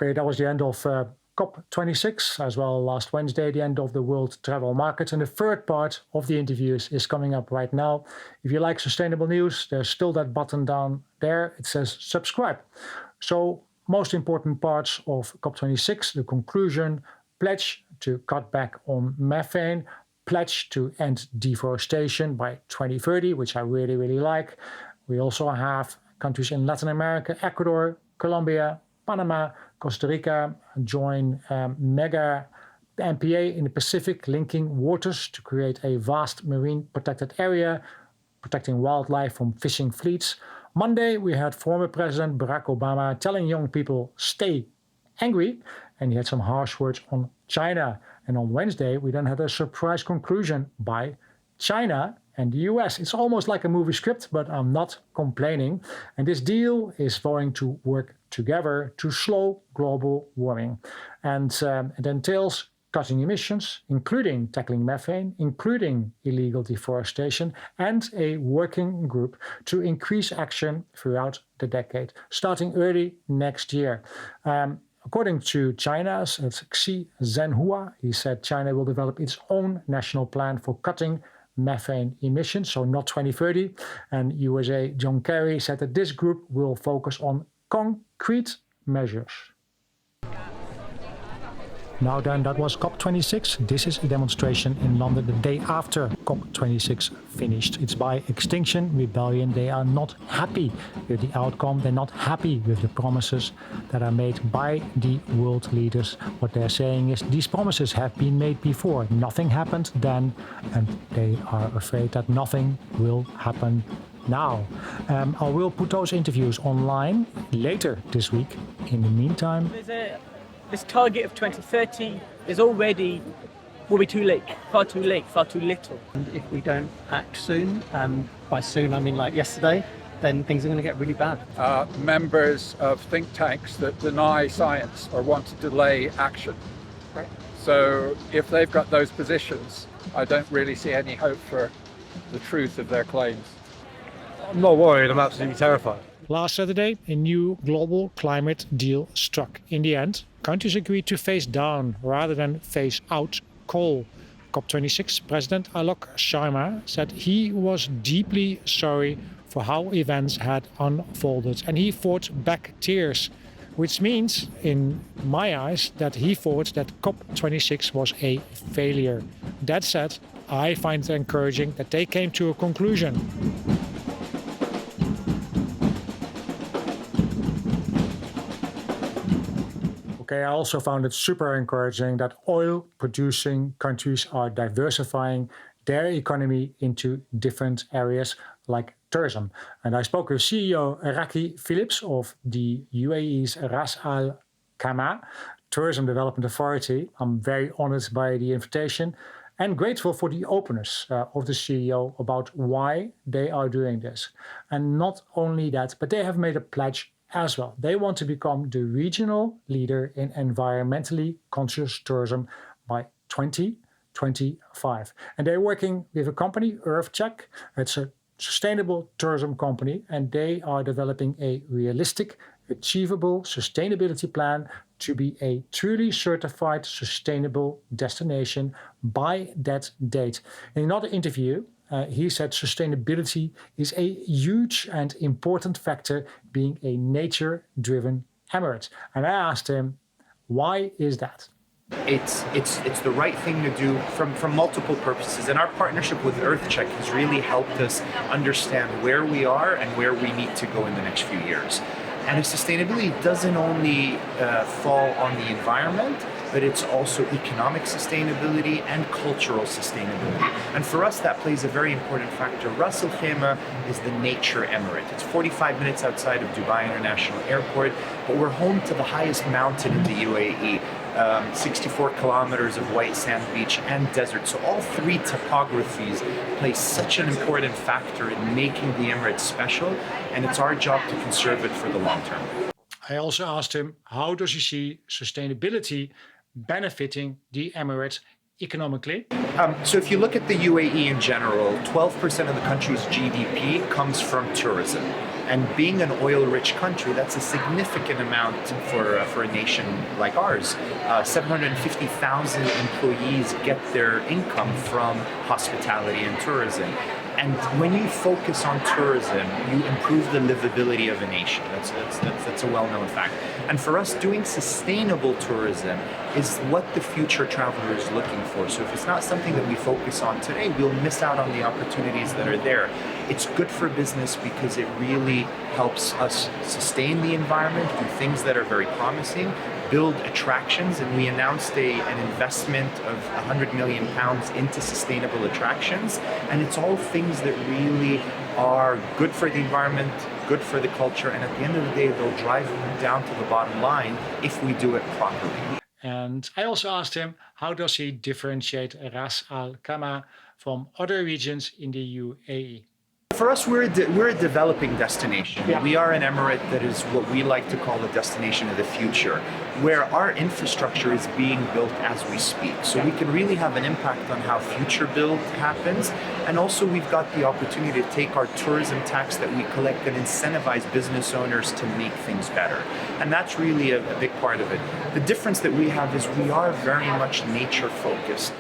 Okay, that was the end of COP26, as well last Wednesday, the end of the world travel market. And the third part of the interviews is coming up right now. If you like sustainable news, there's still that button down there. It says subscribe. So most important parts of COP26, the conclusion, pledge to cut back on methane, pledge to end deforestation by 2030, which I really, really like. We also have countries in Latin America, Ecuador, Colombia, Panama, Costa Rica join mega MPA in the Pacific, linking waters to create a vast marine protected area, protecting wildlife from fishing fleets. Monday, we had former President Barack Obama telling young people, stay angry, and he had some harsh words on China. And on Wednesday, we then had a surprise conclusion by China and the US. It's almost like a movie script, but I'm not complaining. And this deal is going to work together to slow global warming. And it entails cutting emissions, including tackling methane, including illegal deforestation, and a working group to increase action throughout the decade, starting early next year. According to China's Xi Zhenhua, he said China will develop its own national plan for cutting methane emissions, so not 2030. And USA John Kerry said that this group will focus on concrete measures. Now then, that was COP26. This is a demonstration in London the day after COP26 finished. It's by Extinction Rebellion. They are not happy with the outcome. They're not happy with the promises that are made by the world leaders. What they're saying is these promises have been made before. Nothing happened then, and they are afraid that nothing will happen now. I will put those interviews online later this week. In the meantime, this target of 2030 is already will be too late, far too little. And if we don't act soon, by soon I mean like yesterday, then things are going to get really bad. Members of think tanks that deny science or want to delay action. Right. So if they've got those positions, I don't really see any hope for the truth of their claims. I'm not worried, I'm absolutely terrified. last Saturday, a new global climate deal struck. In the end, countries agreed to phase down rather than phase out coal. COP26 President Ras Al Khaimah said he was deeply sorry for how events had unfolded, and he fought back tears, which means, in my eyes, that he thought that COP26 was a failure. That said, I find it encouraging that they came to a conclusion. Okay, I also found it super encouraging that oil-producing countries are diversifying their economy into different areas like tourism. And I spoke with CEO Raki Phillips of the UAE's Ras Al Khaimah Tourism Development Authority. I'm very honored by the invitation and grateful for the openness of the CEO about why they are doing this. And not only that, but they have made a pledge as well. They want to become the regional leader in environmentally conscious tourism by 2025. And they're working with a company, EarthCheck. It's a sustainable tourism company, and they are developing a realistic, achievable sustainability plan to be a truly certified sustainable destination by that date. In another interview, he said sustainability is a huge and important factor being a nature-driven Emirate. And I asked him, why is that? It's the right thing to do from multiple purposes, and our partnership with EarthCheck has really helped us understand where we are and where we need to go in the next few years. And sustainability doesn't only fall on the environment, but it's also economic sustainability and cultural sustainability. And for us, that plays a very important factor. Ras Al Khaimah is the nature emirate. It's 45 minutes outside of Dubai International Airport, but we're home to the highest mountain in the UAE, 64 kilometers of white sand beach and desert. So all three topographies play such an important factor in making the emirate special, and it's our job to conserve it for the long term. I also asked him, how does he see sustainability benefiting the Emirate economically? So if you look at the UAE in general, 12% of the country's GDP comes from tourism. And being an oil-rich country, that's a significant amount for a nation like ours. 750,000 employees get their income from hospitality and tourism. And when you focus on tourism, you improve the livability of a nation. That's a well-known fact. And for us, doing sustainable tourism is what the future traveler is looking for. So if it's not something that we focus on today, we'll miss out on the opportunities that are there. It's good for business because it really helps us sustain the environment, do things that are very promising, build attractions, and we announced an investment of £100 million into sustainable attractions, and it's all things that really are good for the environment, good for the culture, and at the end of the day, they'll drive down to the bottom line if we do it properly. And I also asked him, how does he differentiate Ras Al Khaimah from other regions in the UAE? For us, we're a developing destination. Yeah. We are an Emirate that is what we like to call the destination of the future, where our infrastructure is being built as we speak. So we can really have an impact on how future build happens. And also we've got the opportunity to take our tourism tax that we collect and incentivize business owners to make things better. And that's really a big part of it. The difference that we have is we are very much nature focused.